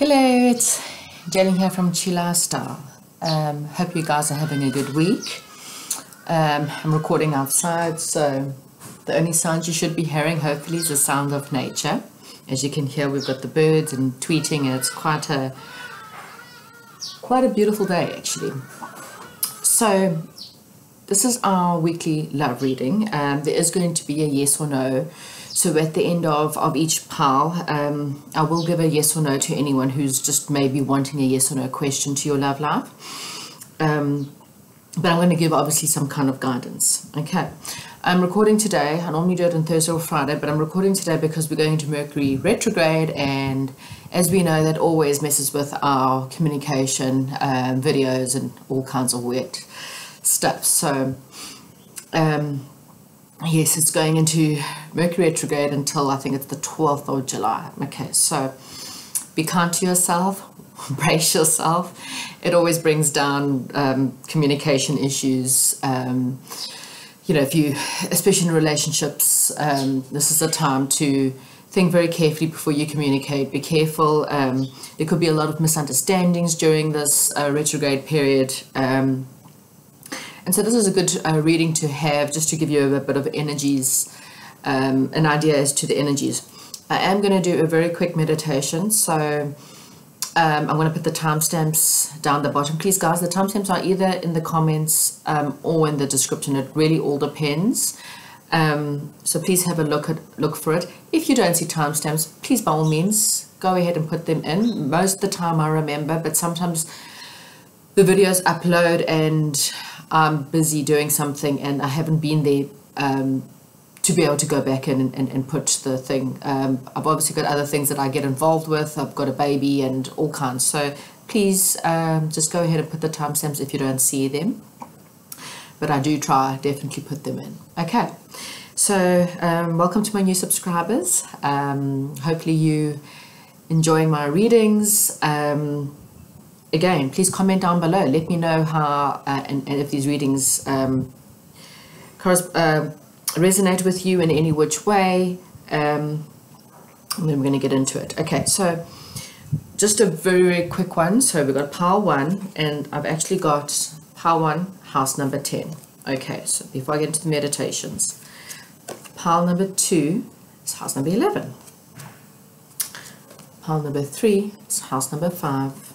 Hello, it's Jalen here from Chi Lifestyle. Hope you guys are having a good week. I'm recording outside, so the only sound you should be hearing hopefully is the sound of nature. As you can hear, we've got the birds and tweeting, and it's quite a beautiful day actually. So this is our weekly love reading. There is going to be a yes or no. So at the end of each pile, I will give a yes or no to anyone who's just maybe wanting a yes or no question to your love life. But I'm going to give obviously some kind of guidance. Okay. I'm recording today. I normally do it on Thursday or Friday, but I'm recording today because we're going into Mercury retrograde, and as we know, that always messes with our communication, videos and all kinds of weird stuff. So yes, it's going into Mercury retrograde until I think it's the 12th of July. Okay, so be kind to yourself, brace yourself. It always brings down communication issues. If you, especially in relationships, this is a time to think very carefully before you communicate. Be careful. There could be a lot of misunderstandings during this retrograde period. And so this is a good reading to have, just to give you a bit of energies, an idea as to the energies. I am going to do a very quick meditation, so I'm going to put the timestamps down the bottom. Please guys, the timestamps are either in the comments or in the description. It really all depends. So please have a look for it. If you don't see timestamps, please by all means go ahead and put them in. Most of the time I remember, but sometimes the videos upload and I'm busy doing something and I haven't been there to be able to go back in and put the thing. I've obviously got other things that I get involved with. I've got a baby and all kinds. So please just go ahead and put the timestamps if you don't see them. But I do definitely put them in. Okay, so welcome to my new subscribers. Hopefully you enjoying my readings. Again, please comment down below. Let me know how and if these readings resonate with you in any which way. And then we're going to get into it. Okay, so just a very, very quick one. So we've got pile 1, and I've actually got pile 1, house number 10. Okay, so before I get into the meditations, pile number 2 is house number 11. Pile number 3 is house number 5.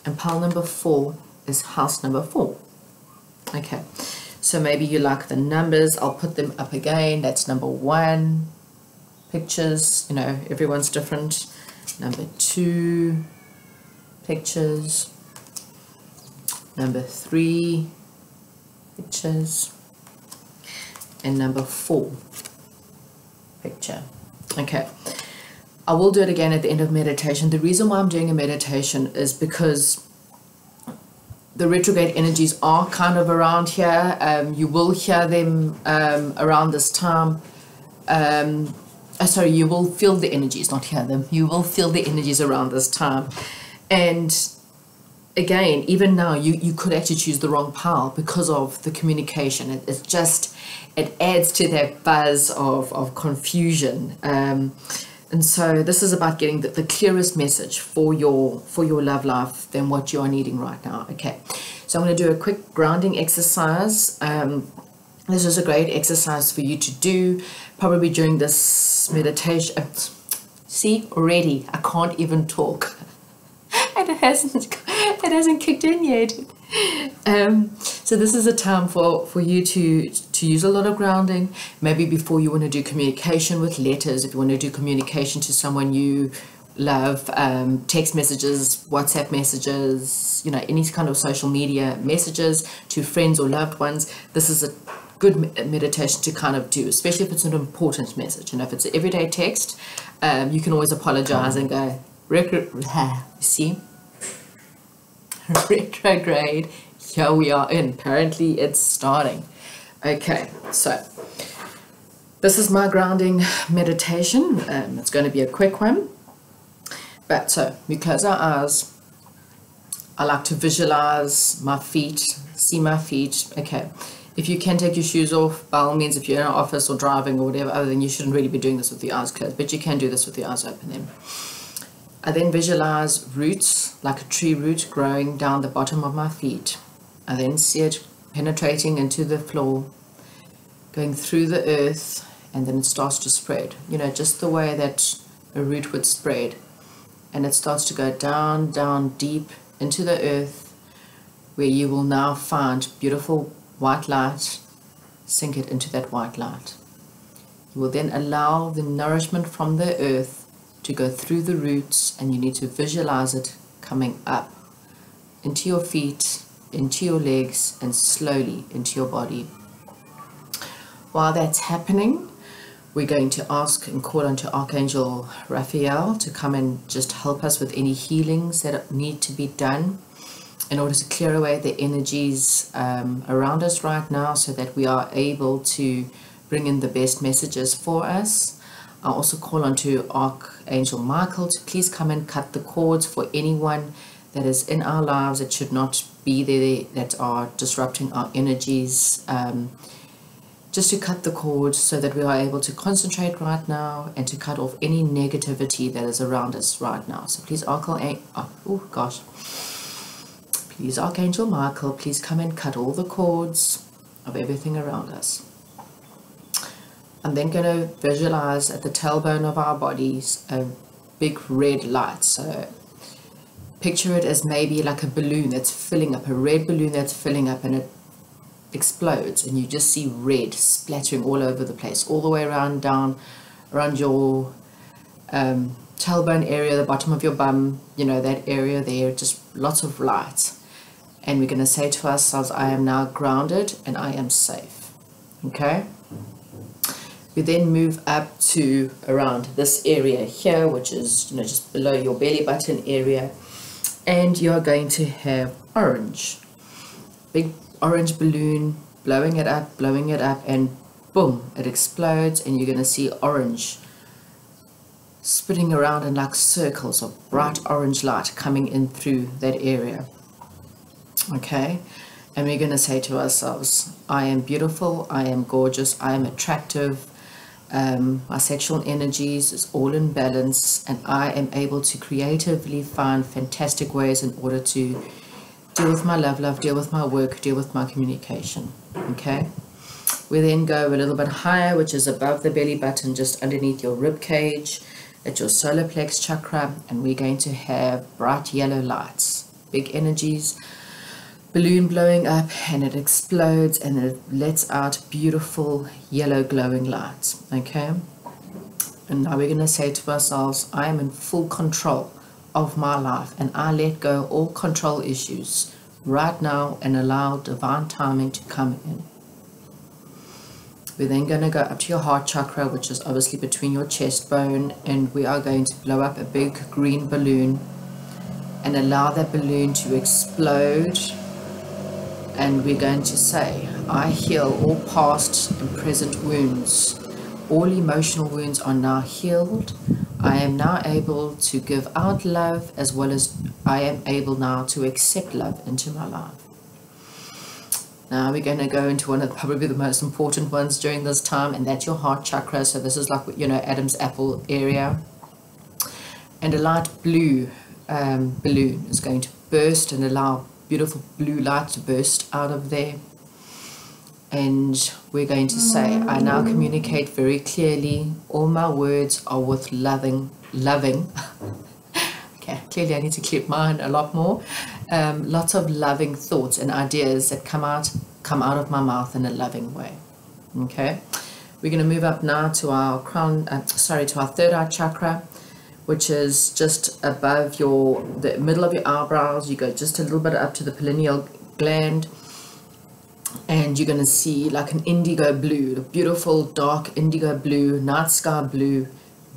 And pile number 4 is house number 4. Okay, so maybe you like the numbers. I'll put them up again. That's number 1. Pictures, everyone's different. Number 2. Pictures. Number 3. Pictures. And number 4. Picture. Okay. I will do it again at the end of meditation. The reason why I'm doing a meditation is because the retrograde energies are kind of around here. You will hear them around this time. Sorry, you will feel the energies, not hear them. You will feel the energies around this time. And again, even now, you could actually choose the wrong pile because of the communication. It adds to that buzz of confusion. And so this is about getting the clearest message for your love life than what you are needing right now. Okay, so I'm going to do a quick grounding exercise. This is a great exercise for you to do probably during this meditation. See, already I can't even talk, and it hasn't kicked in yet. So this is a time for you to use a lot of grounding. Maybe before you want to do communication with letters, if you want to do communication to someone you love, text messages, WhatsApp messages, any kind of social media messages to friends or loved ones, this is a good meditation to kind of do, especially if it's an important message. If it's an everyday text, you can always apologize and go, see, retrograde, here we are in. Apparently it's starting. Okay, so this is my grounding meditation. It's going to be a quick one. But so we close our eyes. I like to visualize my feet, see my feet. Okay, if you can take your shoes off, by all means, if you're in an office or driving or whatever, other than you shouldn't really be doing this with the eyes closed, but you can do this with the eyes open then. I then visualize roots, like a tree root, growing down the bottom of my feet. I then see it penetrating into the floor, going through the earth, and then it starts to spread. You know, just the way that a root would spread. And it starts to go down, down, deep into the earth, where you will now find beautiful white light. Sink it into that white light. You will then allow the nourishment from the earth to go through the roots, and you need to visualize it coming up into your feet, into your legs, and slowly into your body. While that's happening, we're going to ask and call onto Archangel Raphael to come and just help us with any healings that need to be done in order to clear away the energies around us right now, so that we are able to bring in the best messages for us. I also call onto Archangel Michael to please come and cut the cords for anyone that is in our lives that should not be there, that are disrupting our energies, just to cut the cords so that we are able to concentrate right now and to cut off any negativity that is around us right now. So please, please, Archangel Michael, please come and cut all the cords of everything around us. I'm then going to visualize at the tailbone of our bodies a big red light. So picture it as maybe like a balloon that's filling up, a red balloon that's filling up, and it explodes, and you just see red splattering all over the place, all the way around, down around your tailbone area, the bottom of your bum, you know, that area there, just lots of light. And we're going to say to ourselves, I am now grounded and I am safe. Okay? We then move up to around this area here, which is, you know, just below your belly button area, and you're going to have orange, big orange balloon, blowing it up, and boom, it explodes, and you're going to see orange spinning around in like circles of bright orange light coming in through that area. Okay? And we're going to say to ourselves, I am beautiful, I am gorgeous, I am attractive, my sexual energies is all in balance, and I am able to creatively find fantastic ways in order to deal with my love, deal with my work, deal with my communication. Okay? We then go a little bit higher, which is above the belly button, just underneath your rib cage, at your solar plex chakra, and we're going to have bright yellow lights, big energies, balloon blowing up, and it explodes and it lets out beautiful yellow glowing lights. Okay? And now we're going to say to ourselves, I am in full control of my life, and I let go all control issues right now and allow divine timing to come in. We're then going to go up to your heart chakra, which is obviously between your chest bone, and we are going to blow up a big green balloon and allow that balloon to explode. And we're going to say, I heal all past and present wounds. All emotional wounds are now healed. I am now able to give out love, as well as I am able now to accept love into my life. Now we're going to go into one of probably the most important ones during this time, and that's your heart chakra. So this is like, you know, Adam's apple area. And a light blue balloon is going to burst and allow beautiful blue light to burst out of there. And we're going to say, I now communicate very clearly. All my words are with loving. Okay, clearly I need to clip mine a lot more. Lots of loving thoughts and ideas that come out of my mouth in a loving way. Okay, we're going to move up now to our crown, to our third eye chakra, which is just above the middle of your eyebrows. You go just a little bit up to the pineal gland, and you're going to see like an indigo blue, a beautiful dark indigo blue, night sky blue,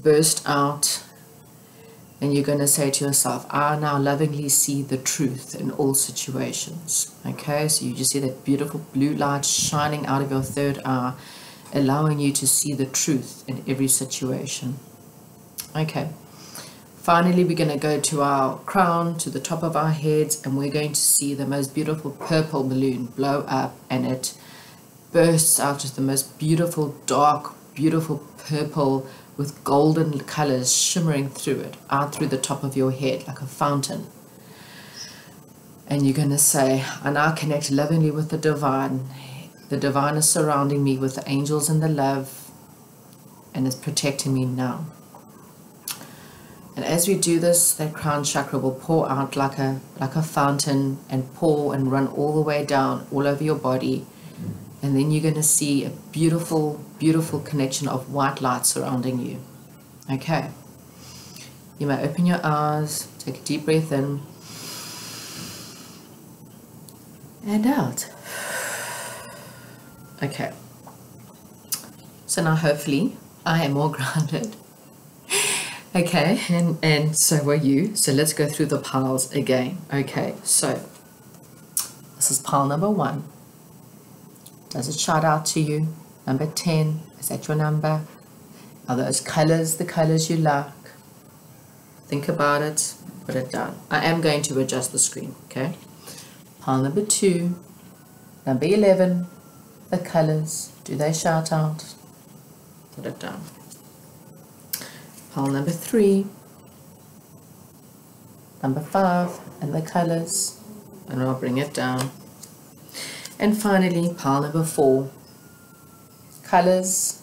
burst out. And you're going to say to yourself, I now lovingly see the truth in all situations. Okay, so you just see that beautiful blue light shining out of your third eye, allowing you to see the truth in every situation. Okay. Finally, we're going to go to our crown, to the top of our heads, and we're going to see the most beautiful purple balloon blow up, and it bursts out with the most beautiful, dark, beautiful purple with golden colors shimmering through it, out through the top of your head like a fountain. And you're going to say, I now connect lovingly with the divine. The divine is surrounding me with the angels and the love, and is protecting me now. And as we do this, that crown chakra will pour out like a fountain, and pour and run all the way down, all over your body. And then you're going to see a beautiful, beautiful connection of white light surrounding you. Okay. You may open your eyes, take a deep breath in, and out. Okay. So now hopefully I am more grounded. Okay, and so are you. So let's go through the piles again. Okay, so this is pile number 1. Does it shout out to you? Number 10, is that your number? Are those colors the colors you like? Think about it, put it down. I am going to adjust the screen, okay? Pile number 2, number 11, the colors, do they shout out? Put it down. Pile number 3, number 5, and the colors, and I'll bring it down. And finally, pile number 4, colors,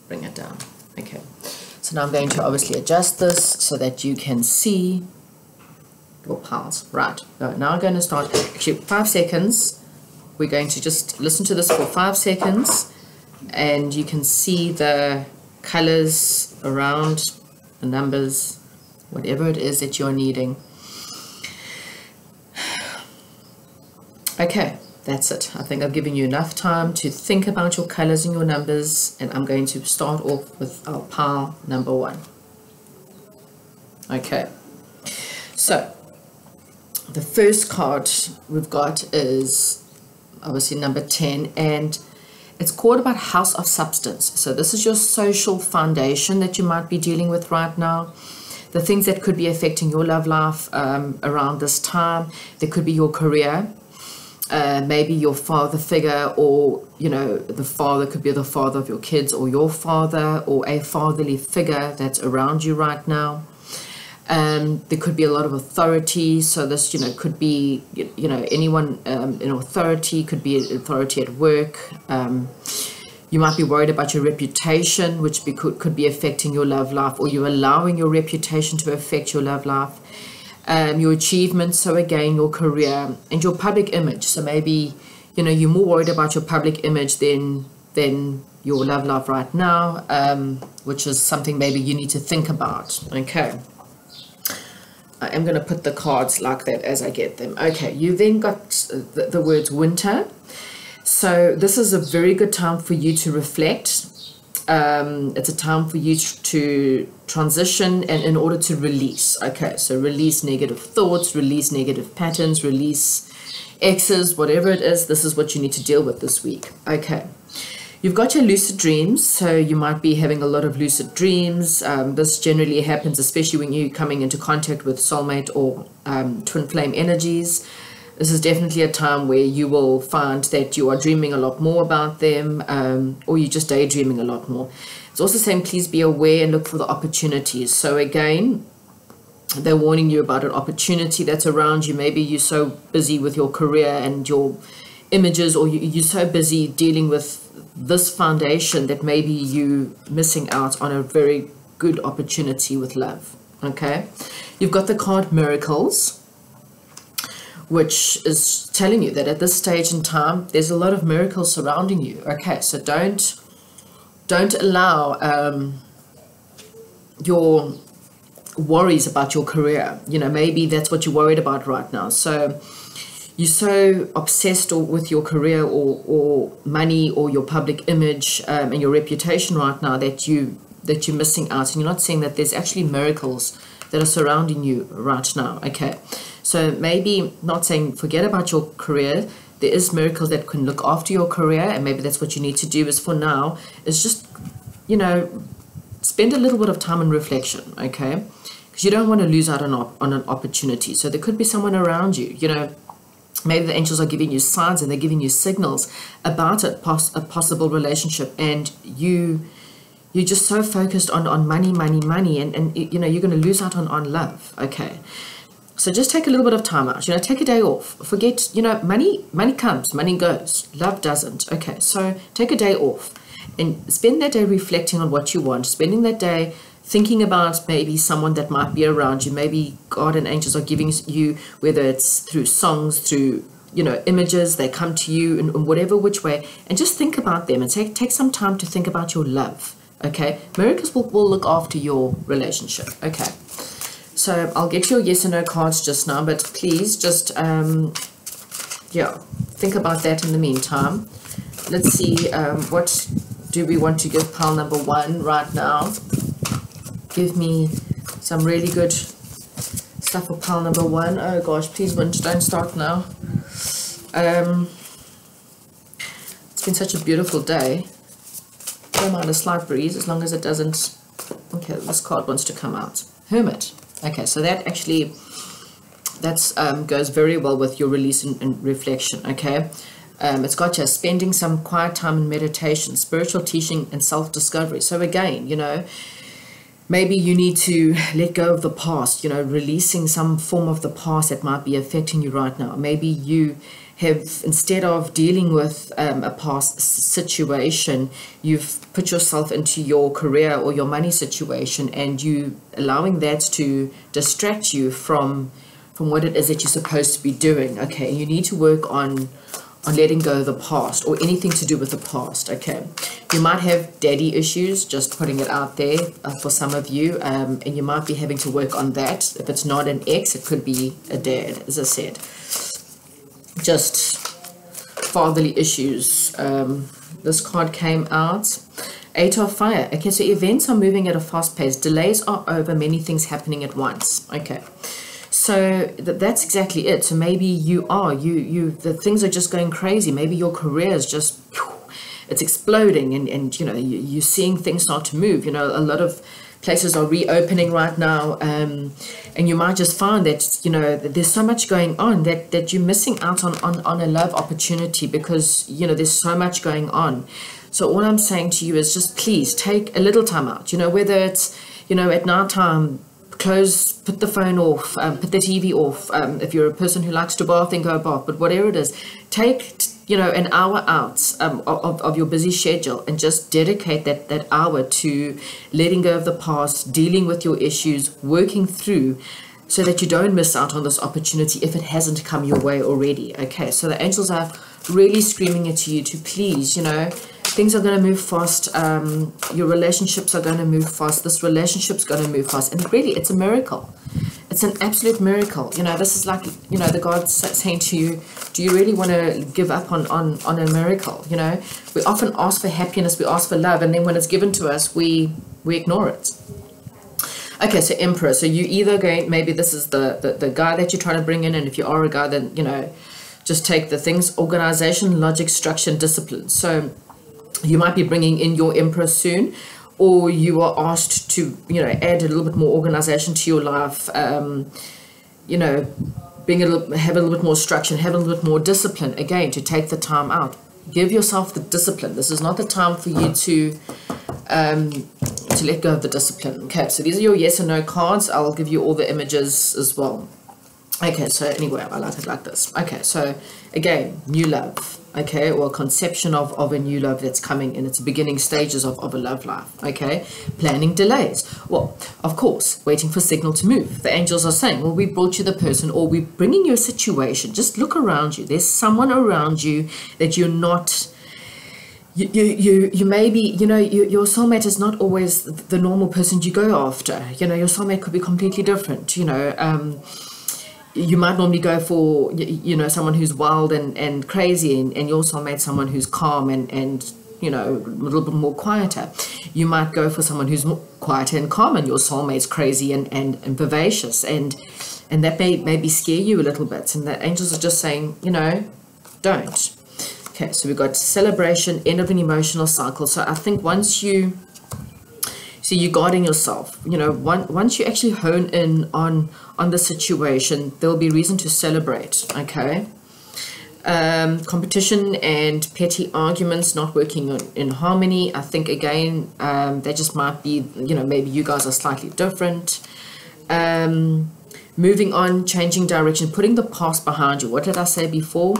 bring it down. Okay, so now I'm going to obviously adjust this so that you can see your piles. Right, now I'm going to start, actually 5 seconds. We're going to just listen to this for 5 seconds, and you can see the colors around, the numbers, whatever it is that you're needing. Okay, that's it. I think I've given you enough time to think about your colors and your numbers, and I'm going to start off with our pile number 1. Okay, so the first card we've got is obviously number 10, and it's called about House of Substance. So this is your social foundation that you might be dealing with right now. The things that could be affecting your love life around this time. There could be your career, maybe your father figure, or, you know, the father could be the father of your kids, or your father, or a fatherly figure that's around you right now. There could be a lot of authority, so this, you know, could be, you know, anyone in authority, could be authority at work. You might be worried about your reputation, which could be affecting your love life, or you're allowing your reputation to affect your love life. Your achievements, so again, your career, and your public image. So maybe, you know, you're more worried about your public image than your love life right now, which is something maybe you need to think about. Okay. I am going to put the cards like that as I get them. Okay, you then got the words winter. So this is a very good time for you to reflect. It's a time for you to transition and in order to release. Okay, so release negative thoughts, release negative patterns, release exes, whatever it is. This is what you need to deal with this week. Okay. You've got your lucid dreams, so you might be having a lot of lucid dreams. This generally happens, especially when you're coming into contact with soulmate or twin flame energies. This is definitely a time where you will find that you are dreaming a lot more about them, or you're just daydreaming a lot more. It's also saying please be aware and look for the opportunities. So again, they're warning you about an opportunity that's around you. Maybe you're so busy with your career and your images, or you're so busy dealing with this foundation that maybe you missing out on a very good opportunity with love. Okay, you've got the card Miracles, which is telling you that at this stage in time there's a lot of miracles surrounding you. Okay, so don't allow your worries about your career. You know, maybe that's what you're worried about right now. So you're so obsessed with your career or money or your public image and your reputation right now that you're missing out, and you're not seeing that there's actually miracles that are surrounding you right now. Okay, so maybe not saying forget about your career. There is miracles that can look after your career, and maybe that's what you need to do is for now is just, you know, spend a little bit of time in reflection. Okay, because you don't want to lose out on an opportunity. So there could be someone around you, you know. Maybe the angels are giving you signs and they're giving you signals about a possible relationship, and you you're just so focused on money, and you know, you're going to lose out on love. Okay. So just take a little bit of time out, you know, take a day off. Forget, you know, money comes, money goes. Love doesn't. Okay. So take a day off and spend that day reflecting on what you want, spending that day thinking about maybe someone that might be around you. Maybe God and angels are giving you, whether it's through songs, through, you know, images, they come to you in whatever which way, and just think about them and take some time to think about your love. Okay, miracles will look after your relationship. Okay, so I'll get your yes and no cards just now, but please just yeah, think about that in the meantime. Let's see, what do we want to give pile number 1 right now? Give me some really good stuff for pile number 1. Oh gosh, please wind, don't start now. It's been such a beautiful day. Don't mind a slight breeze as long as it doesn't. Okay, this card wants to come out. Hermit. Okay, so that actually goes very well with your release and reflection. Okay, it's got you spending some quiet time in meditation, spiritual teaching, and self-discovery. So again, you know, maybe you need to let go of the past, you know, releasing some form of the past that might be affecting you right now. Maybe you have, instead of dealing with a past situation, you've put yourself into your career or your money situation, and you allowing that to distract you from what it is that you're supposed to be doing. Okay, you need to work on letting go of the past or anything to do with the past. Okay, you might have daddy issues, just putting it out there for some of you, and you might be having to work on that. If it's not an ex, it could be a dad, as I said. Just fatherly issues. This card came out. 8 of Fire. Okay, so events are moving at a fast pace. Delays are over. Many things happening at once. Okay, so that's exactly it. So maybe the things are just going crazy. Maybe your career is just, it's exploding, and you know, you're seeing things start to move. You know, a lot of places are reopening right now, and you might just find that, you know, that there's so much going on that you're missing out on a love opportunity, because, you know, there's so much going on. So all I'm saying to you is just please take a little time out, you know, whether it's, you know, at night time, put the phone off, put the TV off. If you're a person who likes to bath, then go bath, but whatever it is, take, you know, an hour out of your busy schedule and just dedicate that hour to letting go of the past, dealing with your issues, working through, so that you don't miss out on this opportunity if it hasn't come your way already. Okay, so the angels are really screaming at you to please, you know, things are going to move fast. Your relationships are going to move fast. This relationship's going to move fast. And really, it's a miracle. It's an absolute miracle. You know, this is like, you know, the God saying to you, do you really want to give up on a miracle? You know, we often ask for happiness, we ask for love, and then when it's given to us, we ignore it. Okay, so Emperor. So you either going, maybe this is the guy that you're trying to bring in, and if you are a guy, then, you know, just take the things: organization, logic, structure, and discipline. So you might be bringing in your Emperor soon, or you are asked to, you know, add a little bit more organization to your life, you know, have a little bit more structure, have a little bit more discipline, again, to take the time out. Give yourself the discipline. This is not the time for you to let go of the discipline. Okay, so these are your yes and no cards. I'll give you all the images as well. Okay, so anyway, I like it like this. Okay, so again, new love. Okay, or conception of a new love that's coming in its beginning stages of a love life. Okay, planning delays. Well, of course, waiting for signal to move. The angels are saying, well, we brought you the person, or we're bringing you a situation. Just look around you. There's someone around you that you're not, you may be, you know, your soulmate is not always the normal person you go after. You know, your soulmate could be completely different, you know. You might normally go for, you know, someone who's wild and crazy, and your soulmate someone who's calm and you know, a little bit more quieter. You might go for someone who's more quieter and calm, and your soulmate's crazy and vivacious, and that maybe scare you a little bit. And the angels are just saying, you know, don't. Okay, so we've got celebration, end of an emotional cycle. So I think once you're guarding yourself, you know, once you actually hone in on the situation, there'll be reason to celebrate. Okay, Competition and petty arguments not working in harmony. I think again, that just might be, maybe you guys are slightly different. Moving on, changing direction, putting the past behind you. What did I say before?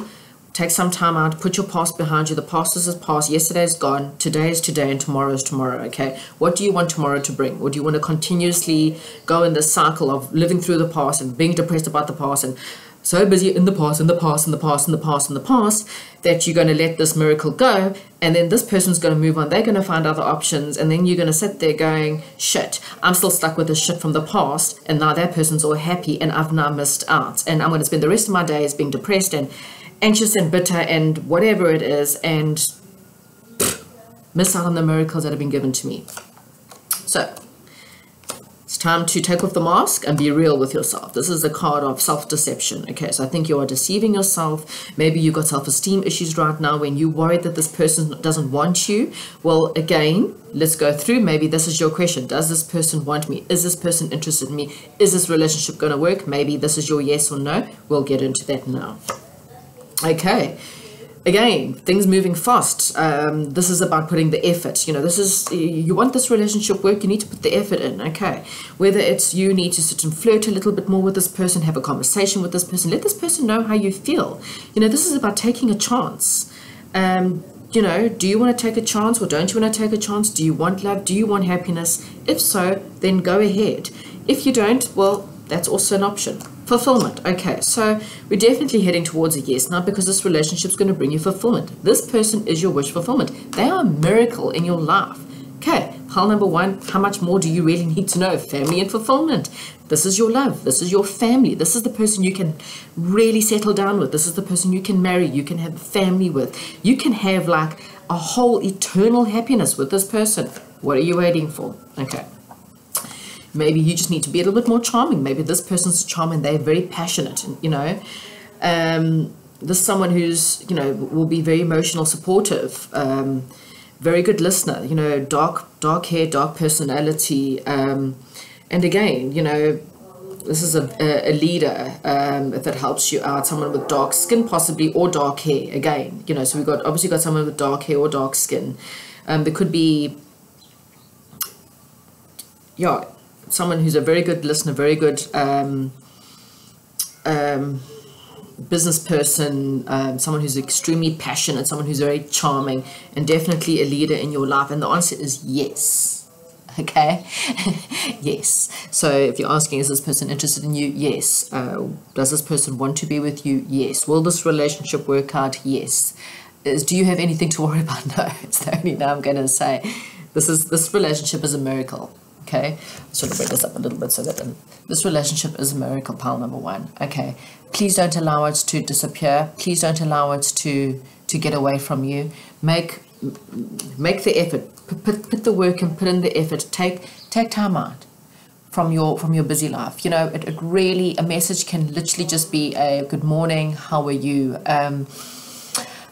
Take some time out, put your past behind you. The past is past, yesterday is gone, today is today, and tomorrow is tomorrow, okay? What do you want tomorrow to bring? Or do you want to continuously go in this cycle of living through the past and being depressed about the past and so busy in the past, in the past, in the past, in the past, in the past, that you're going to let this miracle go, and then this person's going to move on, they're going to find other options, and then you're going to sit there going, shit, I'm still stuck with this shit from the past, and now that person's all happy, and I've now missed out, and I'm going to spend the rest of my days being depressed and anxious and bitter and whatever it is, and miss out on the miracles that have been given to me. So it's time to take off the mask and be real with yourself. This is the card of self-deception. Okay, so I think you are deceiving yourself. Maybe you've got self-esteem issues right now when you're worried that this person doesn't want you. Well, again, let's go through. Maybe this is your question. Does this person want me? Is this person interested in me? Is this relationship going to work? Maybe this is your yes or no. We'll get into that now. Okay, again, things moving fast. This is about putting the effort. You want this relationship work, you need to put the effort in. Okay, whether it's you need to sit and flirt a little bit more with this person, have a conversation with this person, let this person know how you feel. This is about taking a chance. Do you want to take a chance or don't you want to take a chance? Do you want love? Do you want happiness? If so, then go ahead. If you don't, well, that's also an option. Fulfillment. Okay, so we're definitely heading towards a yes now, because this relationship is going to bring you fulfillment. This person is your wish fulfillment. They are a miracle in your life. Okay, pile number one, how much more do you really need to know? Family and fulfillment. This is your love. This is your family. This is the person you can really settle down with. This is the person you can marry. You can have a family with. You can have like a whole eternal happiness with this person. What are you waiting for? Okay. Maybe you just need to be a little bit more charming. Maybe this person's charming. They're very passionate. And, this is someone who's, will be very emotional, supportive, very good listener, dark hair, dark personality. And again, this is a leader that helps you out, someone with dark skin possibly, or dark hair again. So we've obviously got someone with dark hair or dark skin. There could be, someone who's a very good listener, very good business person, someone who's extremely passionate, someone who's very charming, and definitely a leader in your life. And the answer is yes. Okay? Yes. So if you're asking, is this person interested in you? Yes. Does this person want to be with you? Yes. Will this relationship work out? Yes. Do you have anything to worry about? No. It's the only no I'm going to say. This relationship is a miracle. Okay, sort of bring this up a little bit so that this relationship is a miracle, pile number one. Okay, please don't allow it to disappear. Please don't allow it to get away from you. Make the effort. Put the work and put in the effort. Take time out from your busy life. It really, a message can literally just be a good morning. How are you?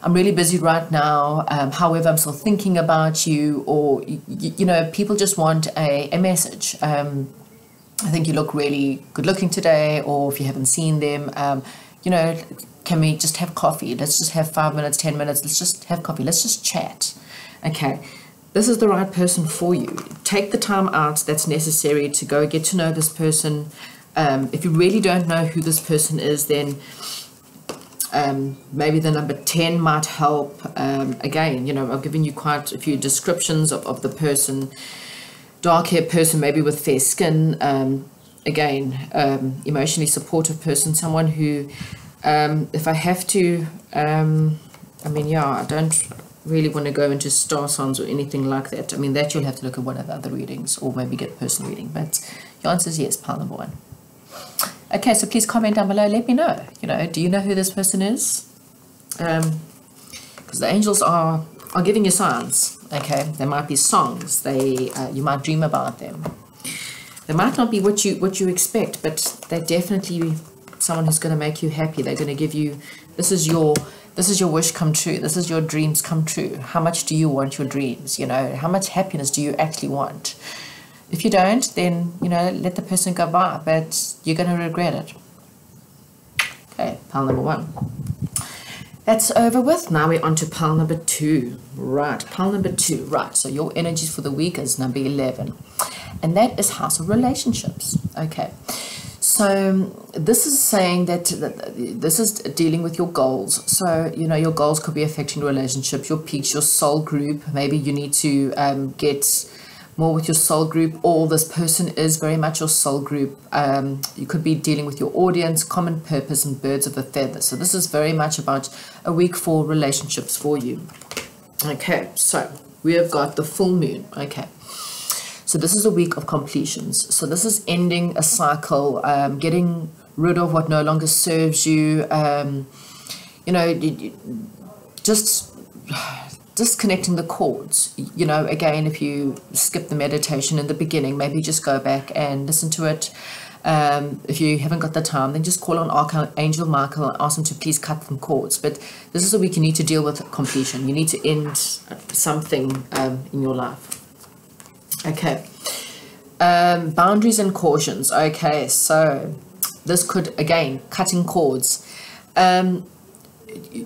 I'm really busy right now, however, I'm still thinking about you, or, people just want a message. I think you look really good looking today, or if you haven't seen them, can we just have coffee? Let's just have 5 minutes, 10 minutes, let's just have coffee, let's just chat. Okay, this is the right person for you. Take the time out that's necessary to go get to know this person. If you really don't know who this person is, then maybe the number 10 might help. Again, I've given you quite a few descriptions of the person. Dark hair person, maybe with fair skin. Again, emotionally supportive person, someone who, if I have to, I don't really want to go into star signs or anything like that. That you'll have to look at one of the other readings, or maybe get a personal reading. But your answer is yes, pile number one. Okay, so please comment down below. Let me know. Do you know who this person is? Because the angels are giving you signs. Okay, there might be songs. You might dream about them. They might not be what you expect, but they're definitely someone who's going to make you happy. They're going to give you. This is your wish come true. This is your dreams come true. How much do you want your dreams? How much happiness do you actually want? If you don't, then, let the person go by, but you're going to regret it. Okay, pile number one. That's over with. Now we're on to pile number 2. Right, pile number 2. Right, so your energies for the week is number 11. And that is House of Relationships. Okay, so this is saying that this is dealing with your goals. So, you know, your goals could be affecting relationships, your peaks, your soul group. Maybe you need to get more with your soul group, or this person is very much your soul group. You could be dealing with your audience, common purpose, and birds of a feather. So this is very much about a week for relationships for you. Okay, so we have got the full moon. Okay, so this is a week of completions. So this is ending a cycle, getting rid of what no longer serves you. You know, just disconnecting the cords. You know, again, if you skip the meditation in the beginning, maybe just go back and listen to it. If you haven't got the time, then just call on Archangel Michael and ask him to please cut some cords. But this is a week you need to deal with completion. You need to end something in your life. Okay. Boundaries and cautions. Okay, so this could, again, cutting cords.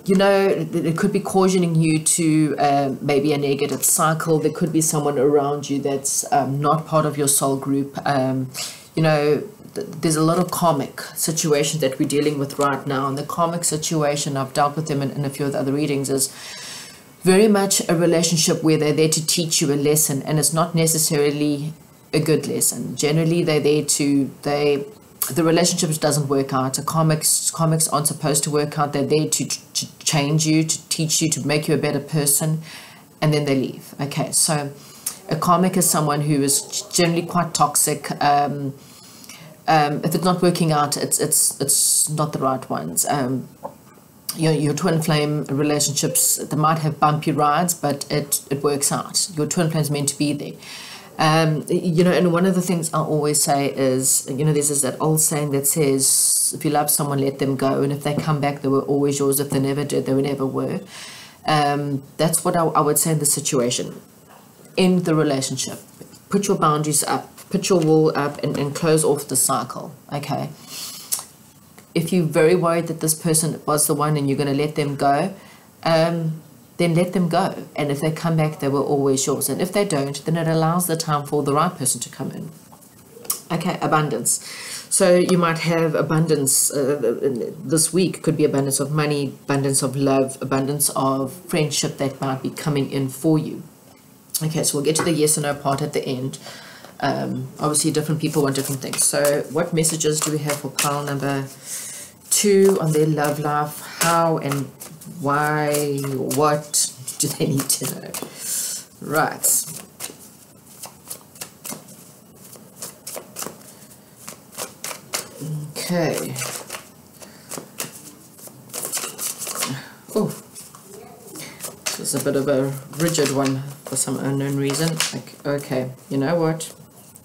You know, it could be cautioning you to maybe a negative cycle. There could be someone around you that's not part of your soul group. You know, there's a lot of karmic situations that we're dealing with right now. And the karmic situation, I've dealt with them in a few of the other readings, is very much a relationship where they're there to teach you a lesson. And it's not necessarily a good lesson. Generally, they're there to... the relationship doesn't work out. The comics aren't supposed to work out. They're there to change you, to teach you, to make you a better person, and then they leave. Okay, so a karmic is someone who is generally quite toxic. If it's not working out, it's not the right ones. Your twin flame relationships, they might have bumpy rides, but it works out. Your twin flame is meant to be there. You know, and one of the things I always say is, you know, there's that old saying that says, if you love someone, let them go. And if they come back, they were always yours. If they never did, they never were. That's what I would say in the situation. End the relationship. Put your boundaries up. Put your wall up and close off the cycle. Okay. If you're very worried that this person was the one and you're going to let them go, then let them go. And if they come back, they were always yours. And if they don't, then it allows the time for the right person to come in. Okay, abundance. So you might have abundance this week. Could be abundance of money, abundance of love, abundance of friendship that might be coming in for you. Okay, so we'll get to the yes and no part at the end. Obviously, different people want different things. So what messages do we have for pile number 2 on their love life? How and why, what do they need to know? Right. Okay. Oh, this is a bit of a rigid one for some unknown reason. Okay, you know what?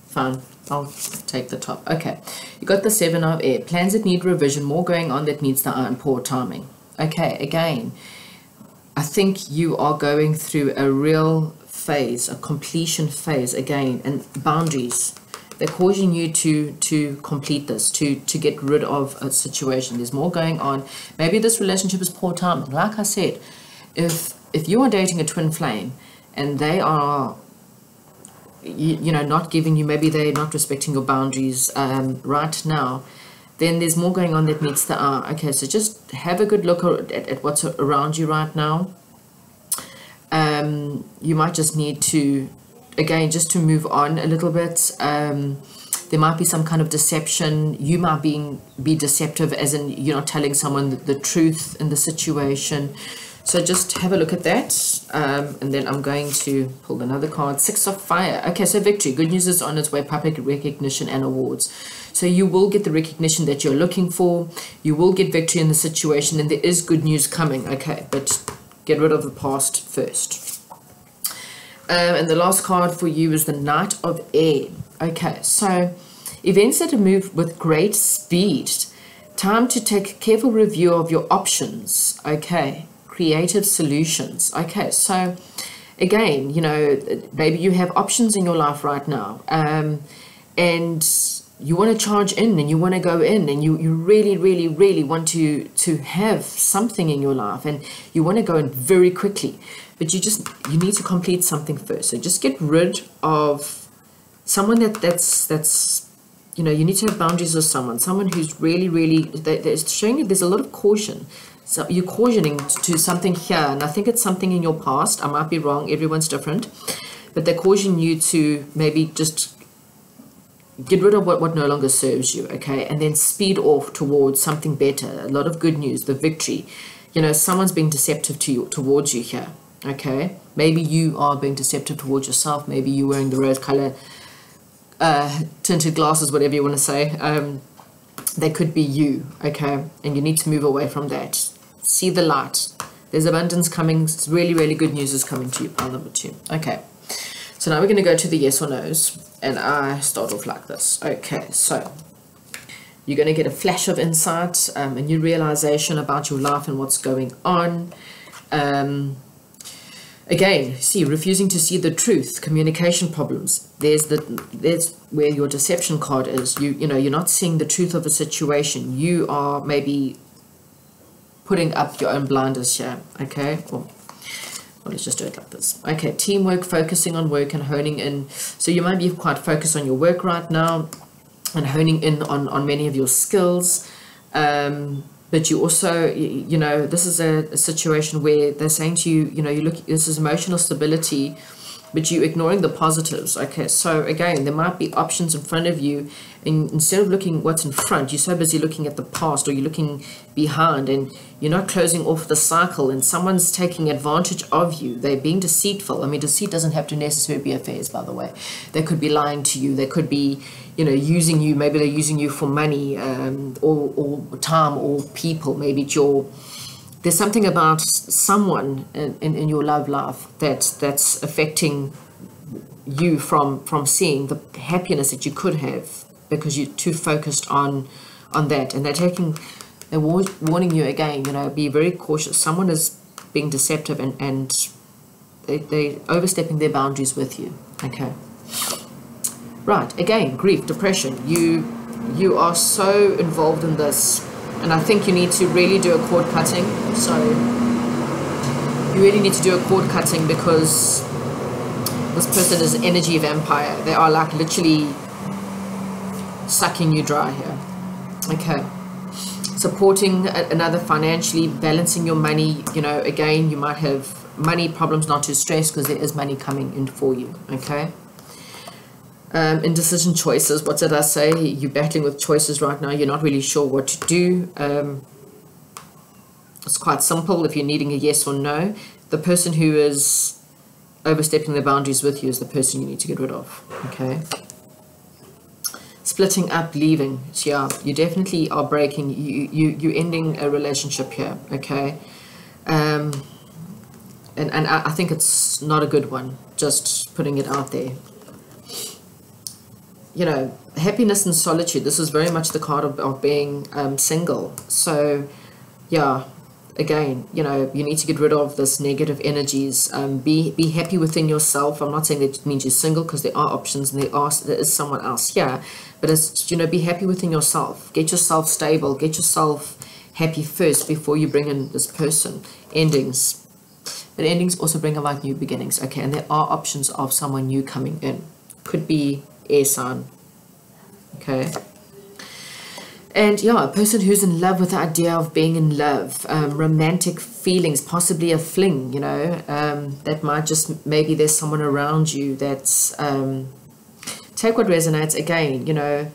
Fine, I'll take the top. Okay, you got the 7 of air. Plans that need revision, more going on that needs the eye and poor timing. Okay, again, I think you are going through a real phase, a completion phase again, and boundaries. They're causing you to complete this, to get rid of a situation. There's more going on. Maybe this relationship is poor timing. Like I said, if you are dating a twin flame and they are, you know, not giving you, maybe they're not respecting your boundaries right now, then there's more going on that meets the eye. Okay, so just have a good look at what's around you right now. You might just need to, again, just to move on a little bit. There might be some kind of deception. You might be deceptive, as in you're not telling someone the truth in the situation. So just have a look at that. And then I'm going to pull another card. 6 of fire. Okay, so victory. Good news is on its way. Public recognition and awards. So you will get the recognition that you're looking for. You will get victory in the situation. And there is good news coming. Okay, but get rid of the past first. And the last card for you is the Knight of Air. Okay, so events that move with great speed. Time to take careful review of your options. Okay, creative solutions. Okay, so again, you know, maybe you have options in your life right now. And you want to charge in and you want to go in, and you really, really, really want to have something in your life, and you want to go in very quickly, but you need to complete something first. So just get rid of someone that's you know, you need to have boundaries with someone who's really, really, they're showing you there's a lot of caution. So you're cautioning to something here, and I think it's something in your past. I might be wrong, everyone's different, but they're cautioning you to maybe just get rid of what no longer serves you, okay, and then speed off towards something better, a lot of good news, the victory. You know, someone's being deceptive towards you here, okay. Maybe you are being deceptive towards yourself. Maybe you're wearing the rose color tinted glasses, whatever you want to say. They could be you, okay, and you need to move away from that. See the light. There's abundance coming. Really, really good news is coming to you. Pile number 2. Okay, so now we're going to go to the yes or no's, and I start off like this. Okay, so you're going to get a flash of insight, a new realization about your life and what's going on. Again, see, refusing to see the truth, communication problems. There's where your deception card is. You know, you're not seeing the truth of a situation. You are maybe putting up your own blinders here, okay? Well, let's just do it like this. Okay, teamwork, focusing on work and honing in. So you might be quite focused on your work right now and honing in on many of your skills. But you also, you know, this is a situation where they're saying to you, you know, this is emotional stability, but you're ignoring the positives. Okay, so again, there might be options in front of you, and instead of looking what's in front, you're so busy looking at the past, or you're looking behind, and you're not closing off the cycle, and someone's taking advantage of you. They're being deceitful. I mean, deceit doesn't have to necessarily be affairs, by the way. They could be lying to you. They could be, you know, using you. Maybe they're using you for money, or time, or people. Maybe there's something about someone in your love life that's affecting you from seeing the happiness that you could have, because you're too focused on that. And they're warning you again, you know, be very cautious. Someone is being deceptive, and they're overstepping their boundaries with you. Okay, right, again, grief, depression. You are so involved in this, and I think you need to really do a cord cutting. Sorry, you really need to do a cord cutting, because this person is an energy vampire. They are like literally sucking you dry here. Okay, supporting another financially, balancing your money. You know, again, you might have money problems, not to stress, because there is money coming in for you. Okay, indecision, choices. What did I say? You're battling with choices right now. You're not really sure what to do. It's quite simple. If you're needing a yes or no, the person who is overstepping the boundaries with you is the person you need to get rid of. Okay, splitting up, leaving. So yeah, you definitely are breaking. You're ending a relationship here. Okay, and I think it's not a good one. Just putting it out there. You know, happiness and solitude. This is very much the card of being single. So yeah, again, you know, you need to get rid of this negative energies. Be happy within yourself. I'm not saying that it means you're single, because there are options, and there is someone else here. But it's, you know, be happy within yourself. Get yourself stable. Get yourself happy first before you bring in this person. Endings. But endings also bring about new beginnings. Okay, and there are options of someone new coming in. Could be air sign. Okay, and yeah, a person who's in love with the idea of being in love, romantic feelings, possibly a fling, you know, that might just, maybe there's someone around you that's take what resonates. Again, you know,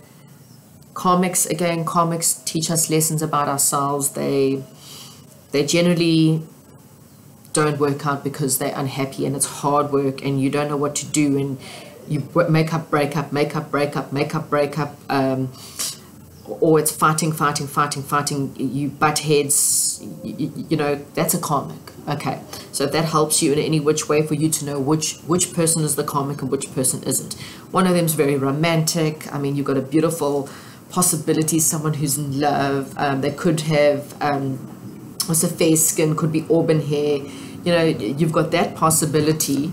karmics teach us lessons about ourselves. They generally don't work out because they're unhappy, and it's hard work, and you don't know what to do, and you make up, break up, make up, break up, make up, break up, or it's fighting, you butt heads, you know, that's a karmic. Okay, so if that helps you in any which way for you to know which person is the karmic and which person isn't. One of them is very romantic. I mean, you've got a beautiful possibility, someone who's in love. They could have also fair skin, could be auburn hair. You know, you've got that possibility.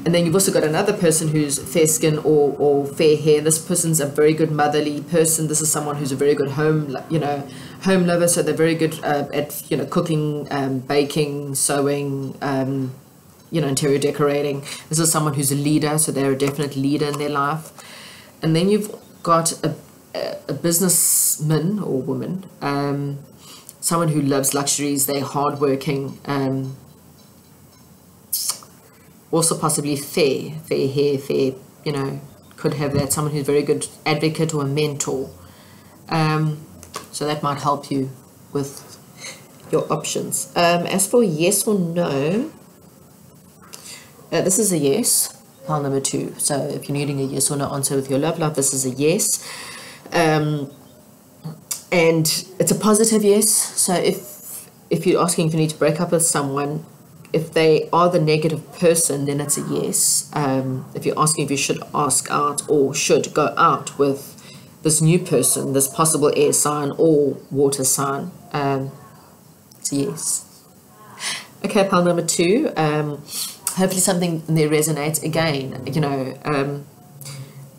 And then you've also got another person who's fair skin or fair hair. This person's a very good motherly person. This is someone who's a very good home lover. So they're very good at, cooking, baking, sewing, interior decorating. This is someone who's a leader. So they're a definite leader in their life. And then you've got a businessman or woman, someone who loves luxuries. They're hardworking, also possibly fair hair, fair, could have that. Someone who's a very good advocate or a mentor. So that might help you with your options. As for yes or no, this is a yes, pile number 2. So if you're needing a yes or no answer with your love life, this is a yes. And it's a positive yes. So if you're asking if you need to break up with someone, if they are the negative person, then it's a yes. If you're asking if you should ask out or should go out with this new person, this possible air sign or water sign, it's a yes. Okay, pile number 2. Hopefully something there resonates. Again,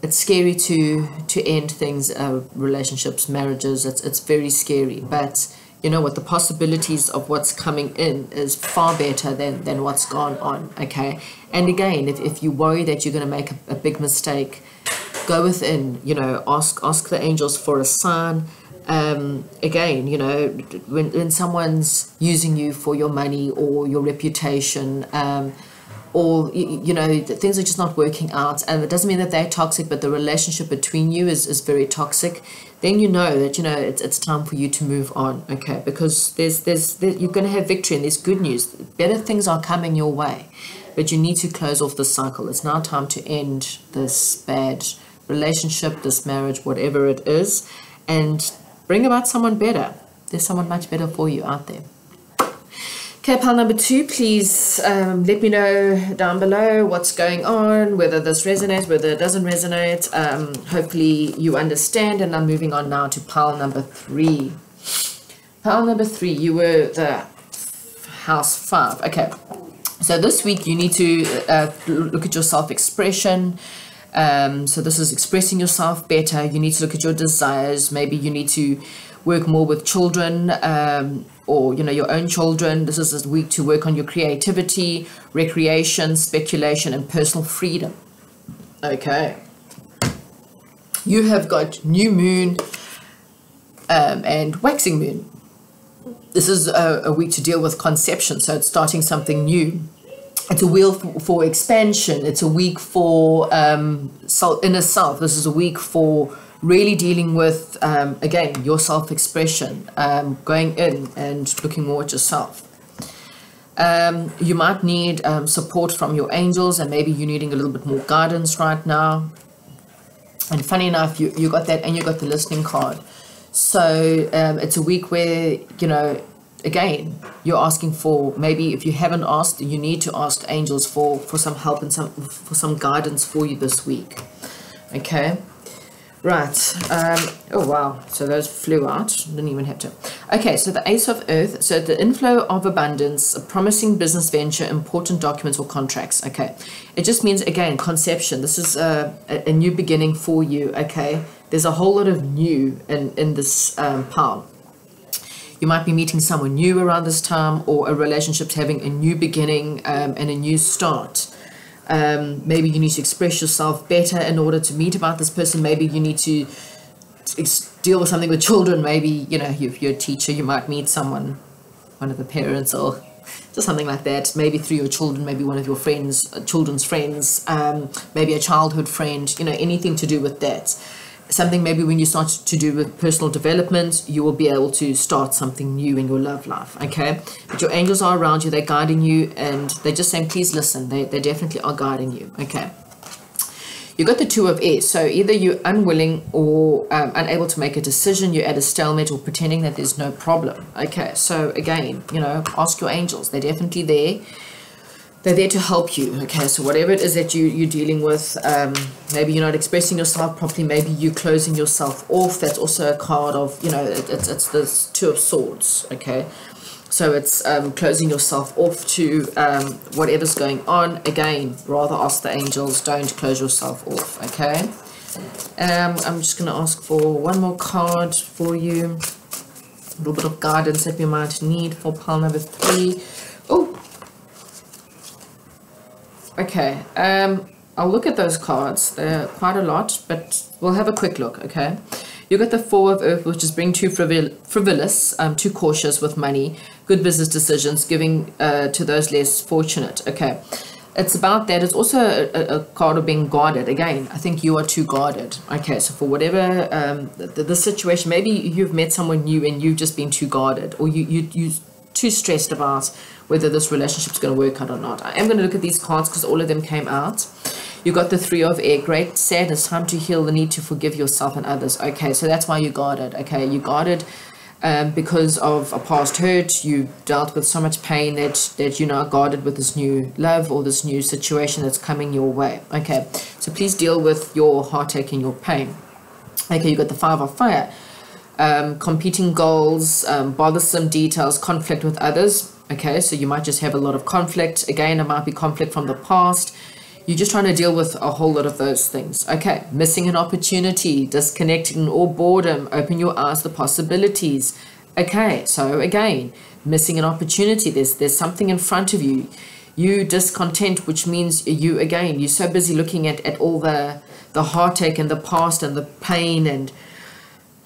it's scary to end things, relationships, marriages. It's very scary, but you know what, the possibilities of what's coming in is far better than what's gone on, okay? And again, if you worry that you're going to make a big mistake, go within, ask the angels for a sign. Again, when someone's using you for your money or your reputation, or things are just not working out, and it doesn't mean that they're toxic, but the relationship between you is very toxic, then you know that it's time for you to move on, okay? Because there's you're going to have victory, and there's good news. Better things are coming your way, but you need to close off the cycle. It's now time to end this bad relationship, this marriage, whatever it is, and bring about someone better. There's someone much better for you out there. Okay, pile number 2, please let me know down below what's going on, whether this resonates, whether it doesn't resonate. Hopefully you understand, and I'm moving on now to pile number 3. Pile number 3, you were the house 5. Okay, so this week you need to look at your self-expression. So this is expressing yourself better. You need to look at your desires. Maybe you need to work more with children, or your own children. This is a week to work on your creativity, recreation, speculation, and personal freedom. Okay. You have got new moon and waxing moon. This is a week to deal with conception, so it's starting something new. It's a wheel for expansion. It's a week for inner self. This is a week for really dealing with, again, your self-expression, going in and looking more at yourself. You might need support from your angels, and maybe you're needing a little bit more guidance right now. And funny enough, you got that, and you got the listening card. So it's a week where, again, you're asking for, maybe if you haven't asked, you need to ask angels for some help and for some guidance for you this week. Okay. Right. Oh, wow. So those flew out. Didn't even have to. Okay. So the Ace of Earth. So the inflow of abundance, a promising business venture, important documents or contracts. Okay. It just means, again, conception. This is a new beginning for you. Okay. There's a whole lot of new in this pile. You might be meeting someone new around this time, or a relationship's having a new beginning and a new start. Maybe you need to express yourself better in order to meet about this person. Maybe you need to deal with something with children. Maybe, if you're a teacher, you might meet someone, one of the parents, or just something like that. Maybe through your children, maybe one of your friends, children's friends, maybe a childhood friend, anything to do with that. Something maybe when you start to do with personal development, you will be able to start something new in your love life, okay? But your angels are around you, they're guiding you, and they're just saying, please listen. They definitely are guiding you, okay? You got the Two of Air, so either you're unwilling or unable to make a decision, you're at a stalemate, or pretending that there's no problem, okay? So again, ask your angels. They're definitely there. They're there to help you, okay? So whatever it is that you're dealing with, maybe you're not expressing yourself properly, maybe you're closing yourself off. That's also a card of, it's this Two of Swords, okay? So it's closing yourself off to whatever's going on. Again, rather ask the angels, don't close yourself off, okay? I'm just going to ask for one more card for you. A little bit of guidance that we might need for pile number 3. Oh, okay. I'll look at those cards. They're quite a lot, but we'll have a quick look, okay? You got the Four of Earth, which is being too frivolous, too cautious with money, good business decisions, giving to those less fortunate. Okay, it's about that. It's also a card of being guarded. Again, I think you are too guarded. Okay, so for whatever the situation, maybe you've met someone new and you've just been too guarded, or you're too stressed about whether this relationship's going to work out or not. I am going to look at these cards because all of them came out. You got the Three of Air, great sadness, time to heal, the need to forgive yourself and others. Okay, so that's why you guarded. Okay, you guarded because of a past hurt. You dealt with so much pain that you're now guarded with this new love or this new situation that's coming your way. Okay, so please deal with your heartache and your pain. Okay, you got the Five of Fire, competing goals, bothersome details, conflict with others. Okay, so you might just have a lot of conflict. Again, it might be conflict from the past. You're just trying to deal with a whole lot of those things. Okay, missing an opportunity, disconnecting or boredom, open your eyes to possibilities. Okay, so again, missing an opportunity. There's something in front of you. You discontent, which means you're so busy looking at all the heartache and the past and the pain, and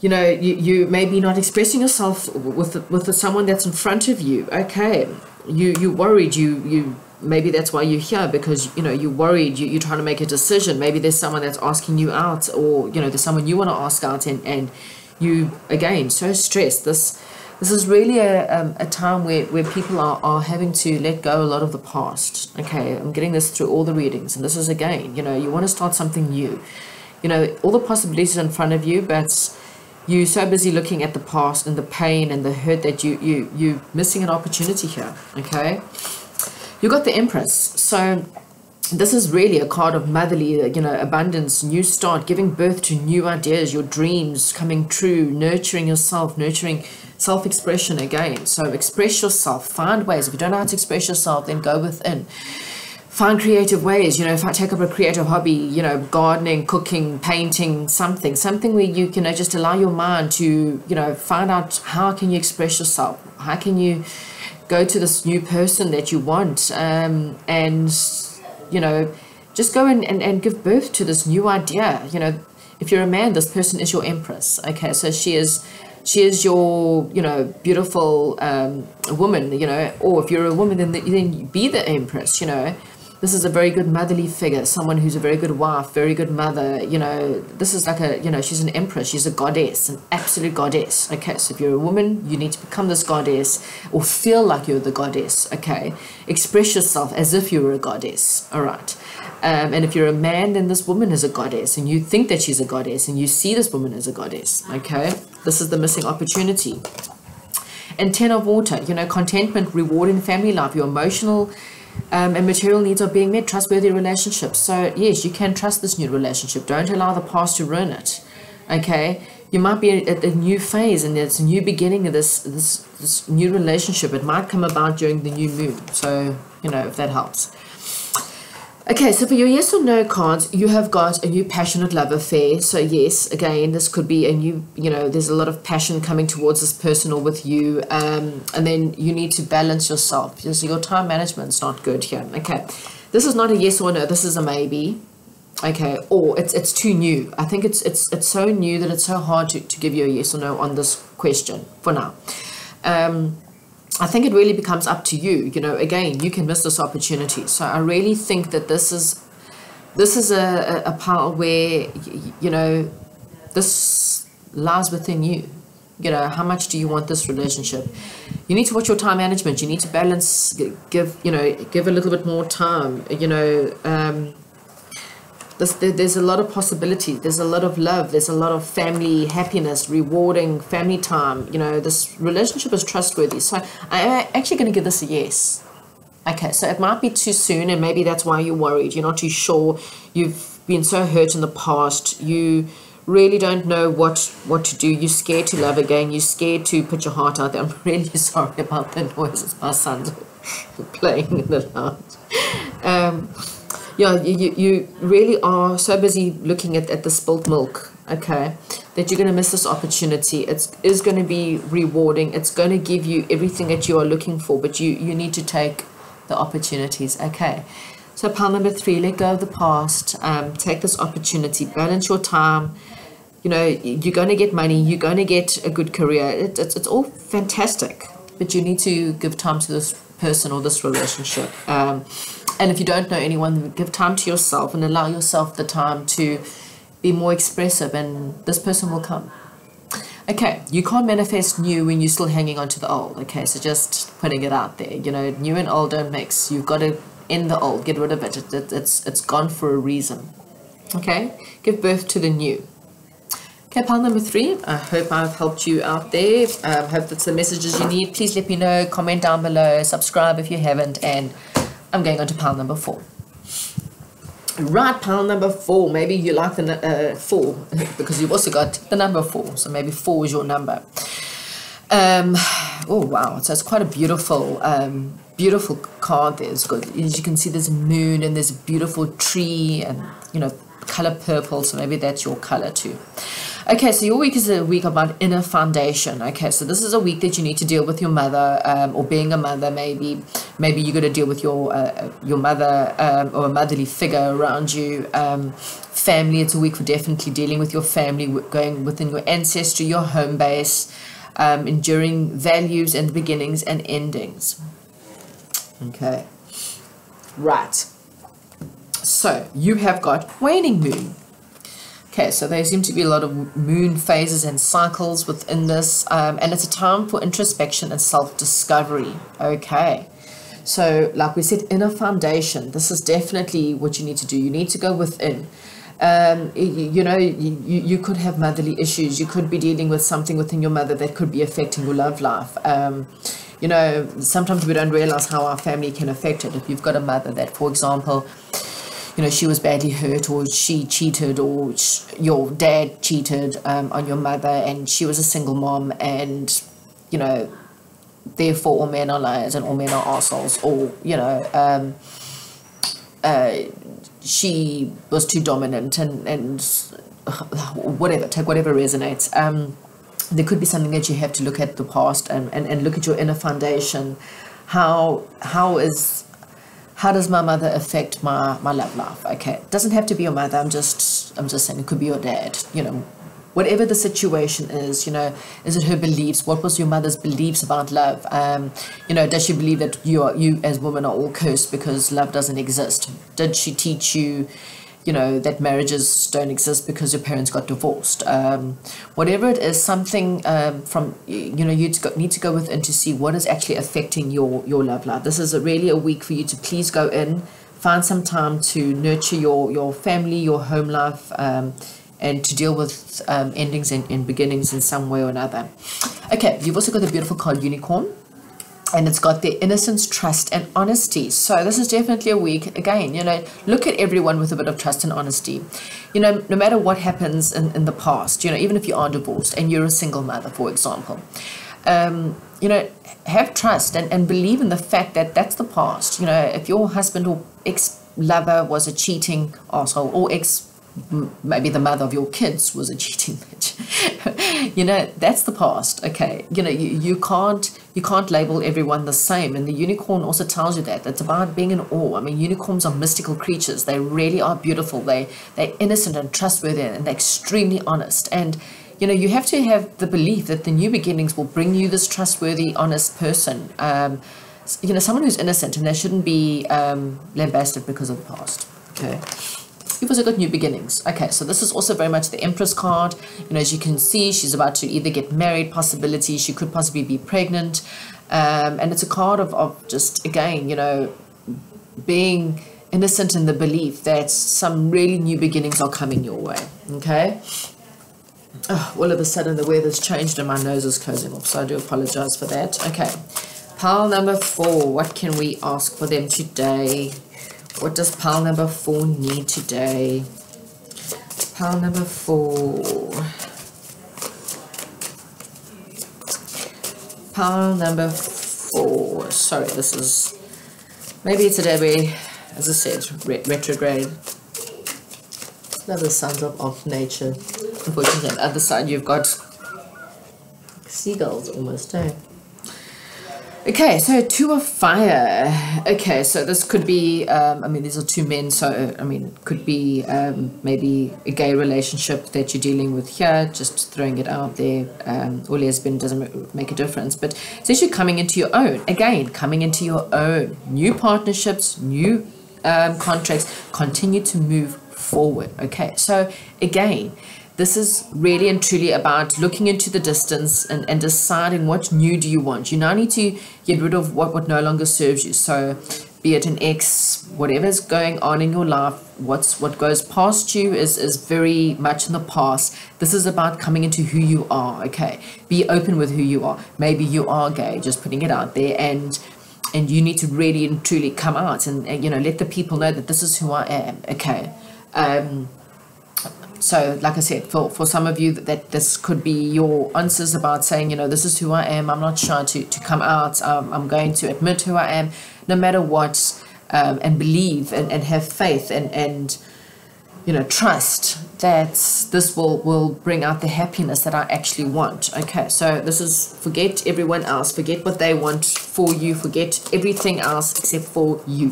you maybe not expressing yourself with someone that's in front of you. Okay, you worried, you maybe that's why you're here, because you're worried, you're trying to make a decision. Maybe there's someone that's asking you out, or there's someone you want to ask out, and you again so stressed. This is really a time where people are having to let go a lot of the past. Okay, I'm getting this through all the readings, and this is again, you want to start something new. All the possibilities in front of you, but you're so busy looking at the past and the pain and the hurt that you're missing an opportunity here. Okay, you got the Empress. So this is really a card of motherly, abundance, new start, giving birth to new ideas, your dreams coming true, nurturing yourself, nurturing self-expression again. So express yourself, find ways. If you don't know how to express yourself, then go within. Find creative ways. If I take up a creative hobby, gardening, cooking, painting, something where you can just allow your mind to, find out how can you express yourself, how can you go to this new person that you want, and just go and give birth to this new idea. If you're a man, this person is your Empress. Okay, so she is your beautiful woman. Or if you're a woman, then be the Empress. This is a very good motherly figure, someone who's a very good wife, very good mother. This is like she's an empress, she's a goddess, an absolute goddess. Okay, so if you're a woman, you need to become this goddess or feel like you're the goddess. Okay, express yourself as if you were a goddess. All right. And if you're a man, then this woman is a goddess, and you think that she's a goddess, and you see this woman as a goddess. Okay, this is the missing opportunity. And Ten of Water, contentment, rewarding family life, your emotional and material needs are being met, trustworthy relationships. So yes, you can trust this new relationship. Don't allow the past to ruin it. Okay, you might be at a new phase, and it's a new beginning of this new relationship. It might come about during the new moon. So if that helps. Okay, so for your yes or no cards, you have got a new passionate love affair. So yes, again, this could be a new, there's a lot of passion coming towards this person or with you. And then you need to balance yourself. So your time management's not good here. Okay, this is not a yes or no. This is a maybe. Okay, or it's too new. I think it's so new that it's so hard to give you a yes or no on this question for now. I think it really becomes up to you. Again, you can miss this opportunity. So I really think that this is a part where, this lies within you. How much do you want this relationship? You need to watch your time management. You need to balance, give a little bit more time. There's a lot of possibilities. There's a lot of love. There's a lot of family happiness, rewarding family time. This relationship is trustworthy. So I'm actually going to give this a yes. Okay, so it might be too soon, and maybe that's why you're worried. You're not too sure. You've been so hurt in the past. You really don't know what to do. You're scared to love again. You're scared to put your heart out there. I'm really sorry about the noises my son's playing in the lounge. Yeah, you really are so busy looking at the spilt milk, okay, that you're going to miss this opportunity. It is going to be rewarding. It's going to give you everything that you are looking for, but you need to take the opportunities, okay. So pile number 3, let go of the past. Take this opportunity. Balance your time. You know, you're going to get money. You're going to get a good career. It's all fantastic, but you need to give time to this person or this relationship. And if you don't know anyone, give time to yourself and allow yourself the time to be more expressive, and this person will come. Okay, you can't manifest new when you're still hanging on to the old. Okay, so just putting it out there. You know, new and old don't mix. You've got to end the old, get rid of it. It's gone for a reason. Okay, give birth to the new. Okay, pile number 3. I hope I've helped you out there. Hope that's the messages you need. Please let me know. Comment down below. Subscribe if you haven't. And I'm going on to pile number 4. Right, pile number 4. Maybe you like the 4 because you've also got the number 4. So maybe 4 is your number. Oh, wow. So it's quite a beautiful beautiful card there. It's good. As you can see, there's a moon and there's a beautiful tree and, you know, color purple. So maybe that's your color too. Okay, so your week is a week about inner foundation. Okay, so this is a week that you need to deal with your mother, or being a mother. Maybe you're going to deal with your mother, or a motherly figure around you. Family, it's a week for definitely dealing with your family, going within your ancestry, your home base, enduring values and beginnings and endings. Okay, right. So you have got waning moon. Okay, so there seem to be a lot of moon phases and cycles within this, and it's a time for introspection and self-discovery. Okay, so like we said, inner foundation. This is definitely what you need to do. You need to go within. You know, you could have motherly issues. You could be dealing with something within your mother that could be affecting your love life. You know, sometimes we don't realize how our family can affect it. If you've got a mother that, for example, you know, she was badly hurt, or she cheated, or your dad cheated on your mother, and she was a single mom, and, you know, therefore all men are liars and all men are assholes, or, you know, she was too dominant, and whatever, take whatever resonates. There could be something that you have to look at the past and look at your inner foundation. How does my mother affect my love life? Okay, it doesn't have to be your mother. I'm just saying it could be your dad. You know, whatever the situation is. You know, is it her beliefs? What was your mother's beliefs about love? You know, does she believe that you as women are all cursed because love doesn't exist? Did she teach you, you know, that marriages don't exist because your parents got divorced? Whatever it is, something from, you know, you need to go within to see what is actually affecting your love life. This is really a week for you to please go in, find some time to nurture your family, your home life, and to deal with endings and beginnings in some way or another. Okay, you've also got the beautiful card Unicorn. And it's got their innocence, trust, and honesty. So this is definitely a week, again, you know, look at everyone with a bit of trust and honesty. You know, no matter what happens in the past, you know, even if you are divorced and you're a single mother, for example, you know, have trust and believe in the fact that that's the past. You know, if your husband or ex-lover was a cheating asshole, or maybe the mother of your kids was a cheating bitch, you know, that's the past. Okay, you know, you can't label everyone the same, and the unicorn also tells you that it's about being in awe. I mean, unicorns are mystical creatures. They really are beautiful. They're innocent and trustworthy, and they're extremely honest. And you know, you have to have the belief that the new beginnings will bring you this trustworthy, honest person. You know, someone who's innocent, and they shouldn't be lambasted because of the past. Okay. You've also got new beginnings. Okay, so this is also very much the Empress card. You know, as you can see, she's about to either get married, possibility, she could possibly be pregnant. And it's a card of just, again, you know, being innocent in the belief that some really new beginnings are coming your way. Okay? Oh, all of a sudden the weather's changed and my nose is closing off, so I do apologize for that. Okay, pile number 4. What can we ask for them today? What does pile number 4 need today? Pile number 4. pile number 4. Sorry, this is, maybe it's a day where, as I said, retrograde. Another signs of nature. Unfortunately, on the other side, you've got seagulls almost, eh? Okay, so 2 of fire. Okay, so this could be, I mean, these are 2 men, so, I mean, it could be maybe a gay relationship that you're dealing with here, just throwing it out there, or lesbian, doesn't make a difference, but it's actually coming into your own. Again, coming into your own. New partnerships, new contracts, continue to move forward. Okay, so again, this is really and truly about looking into the distance and deciding what new do you want. You now need to get rid of what no longer serves you. So be it an ex, whatever's going on in your life, what goes past you is very much in the past. This is about coming into who you are, okay? Be open with who you are. Maybe you are gay, just putting it out there, and you need to really and truly come out and you know, let the people know that this is who I am, okay? So like I said, for some of you that this could be your answers about saying, you know, this is who I am. I'm not shy to come out. I'm going to admit who I am, no matter what, and believe and have faith and you know, trust that this will bring out the happiness that I actually want. Okay, so this is, forget everyone else, forget what they want for you, forget everything else except for you.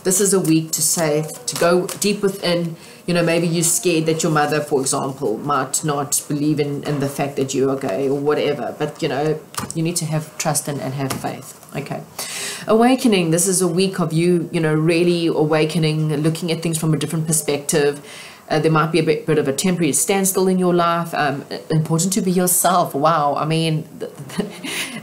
This is a week to say, to go deep within. You know, maybe you're scared that your mother, for example, might not believe in the fact that you are gay or whatever. But, you know, you need to have trust and have faith. Okay. Awakening. This is a week of you, you know, really awakening, looking at things from a different perspective. There might be a bit of a temporary standstill in your life. Important to be yourself. Wow. I mean,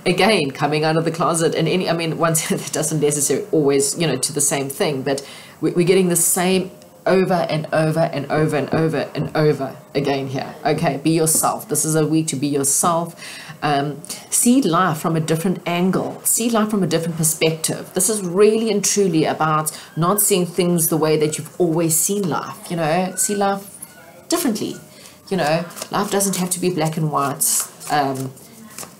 again, coming out of the closet and I mean, once it doesn't necessarily always, you know, to the same thing, but we're getting the same over and over and over and over and over again here. Okay, be yourself. This is a week to be yourself. See life from a different angle. See life from a different perspective. This is really and truly about not seeing things the way that you've always seen life. You know, see life differently. You know, life doesn't have to be black and white.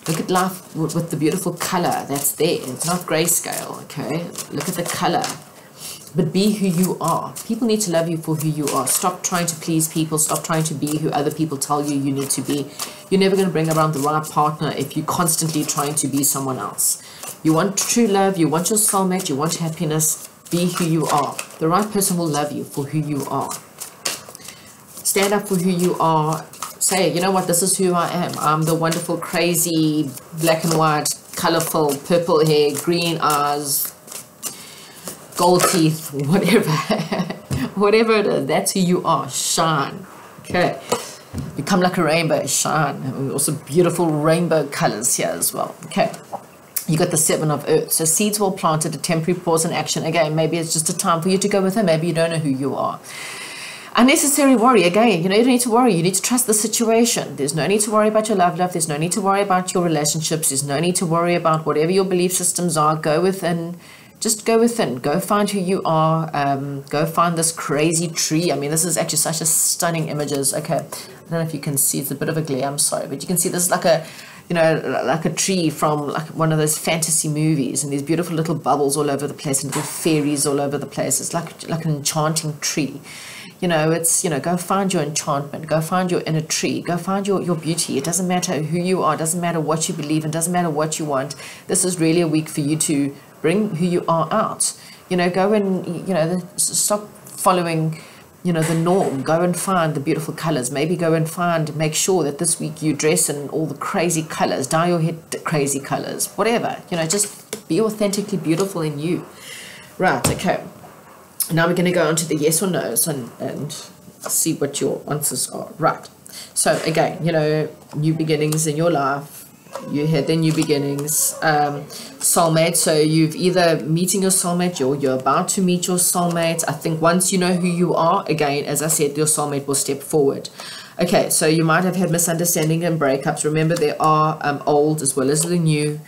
Look at life with the beautiful color that's there. It's not grayscale, okay? Look at the color. But be who you are. People need to love you for who you are. Stop trying to please people. Stop trying to be who other people tell you need to be. You're never going to bring around the right partner if you're constantly trying to be someone else. You want true love. You want your soulmate. You want happiness. Be who you are. The right person will love you for who you are. Stand up for who you are. Say, you know what, this is who I am. I'm the wonderful, crazy, black and white, colorful, purple hair, green eyes, gold teeth, whatever. Whatever it is, that's who you are. Shine. Okay. Become like a rainbow. Shine. And also beautiful rainbow colors here as well. Okay. You got the 7 of Earth. So seeds were planted, a temporary pause in action. Again, maybe it's just a time for you to go with them. Maybe you don't know who you are. Unnecessary worry. Again, you know, you don't need to worry. You need to trust the situation. There's no need to worry about your love life. There's no need to worry about your relationships. There's no need to worry about whatever your belief systems are. Go within. Just go within. Go find who you are. Go find this crazy tree. I mean, this is actually such a stunning images. Okay. I don't know if you can see. It's a bit of a glare. I'm sorry. But you can see this is like a, you know, like a tree from like one of those fantasy movies, and these beautiful little bubbles all over the place and little fairies all over the place. It's like an enchanting tree. You know, it's, you know, go find your enchantment. Go find your inner tree. Go find your beauty. It doesn't matter who you are. It doesn't matter what you believe in. It doesn't matter what you want. This is really a week for you to bring who you are out. You know, go and, you know, stop following, you know, the norm. Go and find the beautiful colors. Maybe go and make sure that this week you dress in all the crazy colors. Dye your hair crazy colors. Whatever. You know, just be authentically beautiful in you. Right, okay. Now we're going to go on to the yes or no's and see what your answers are. Right. So again, you know, new beginnings in your life. You had the new beginnings. Soulmate. So you've either meeting your soulmate or you're about to meet your soulmate. I think once you know who you are, again, as I said, your soulmate will step forward. Okay, so you might have had misunderstanding and breakups. Remember, there are old as well as the new.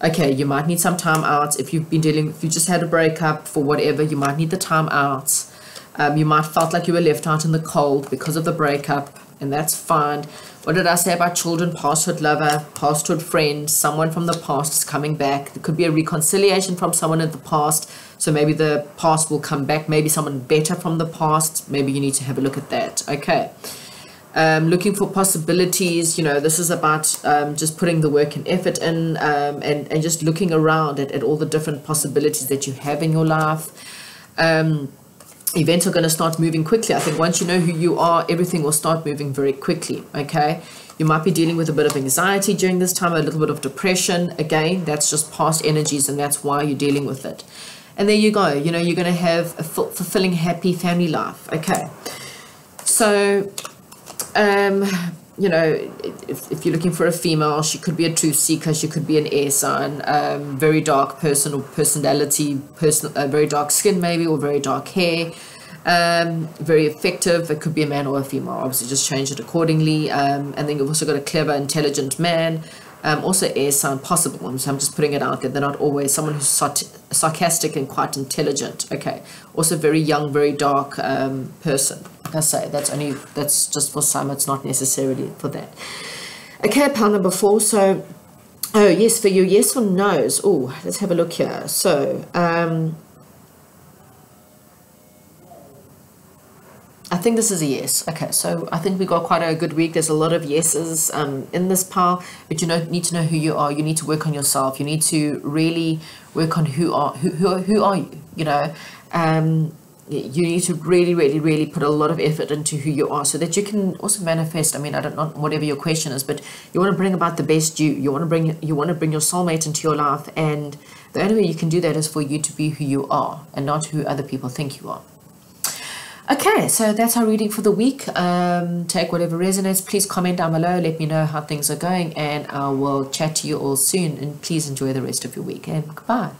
Okay, you might need some time out. If you just had a breakup for whatever, you might need the time out. You might felt like you were left out in the cold because of the breakup. and that's fine. What did I say about children? Pasthood lover, pasthood friend, someone from the past is coming back. There could be a reconciliation from someone in the past, so maybe the past will come back, maybe someone better from the past. Maybe you need to have a look at that. Okay. Looking for possibilities, you know, this is about just putting the work and effort in, and just looking around at all the different possibilities that you have in your life. Events are going to start moving quickly. I think once you know who you are, everything will start moving very quickly. Okay, you might be dealing with a bit of anxiety during this time, a little bit of depression. Again, that's just past energies, and that's why you're dealing with it. And there you go. You know, you're going to have a fulfilling, happy family life. Okay, so you know, if you're looking for a female, she could be a truth seeker, she could be an air sign, very dark person or personality, very dark skin maybe, or very dark hair, very effective. It could be a man or a female, obviously just change it accordingly. And then you've also got a clever, intelligent man, also air sign possible. So I'm just putting it out there. They're not always someone who's sarcastic and quite intelligent. Okay, also very young, very dark person. Like I say, that's just for some, it's not necessarily for that. Okay, pile number 4. So, oh yes, for you, yes or no's. Oh, let's have a look here. So, I think this is a yes. Okay, so I think we got quite a good week. There's a lot of yeses in this pile, but you need to know who you are. You need to work on yourself. You need to really work on who are you. You know, you need to really put a lot of effort into who you are, so that you can also manifest. I mean, I don't know whatever your question is, but you want to bring about the best you. You want to bring your soulmate into your life, and the only way you can do that is for you to be who you are and not who other people think you are. Okay, so that's our reading for the week. Take whatever resonates. Please comment down below. Let me know how things are going, and I will chat to you all soon. And please enjoy the rest of your week. And goodbye.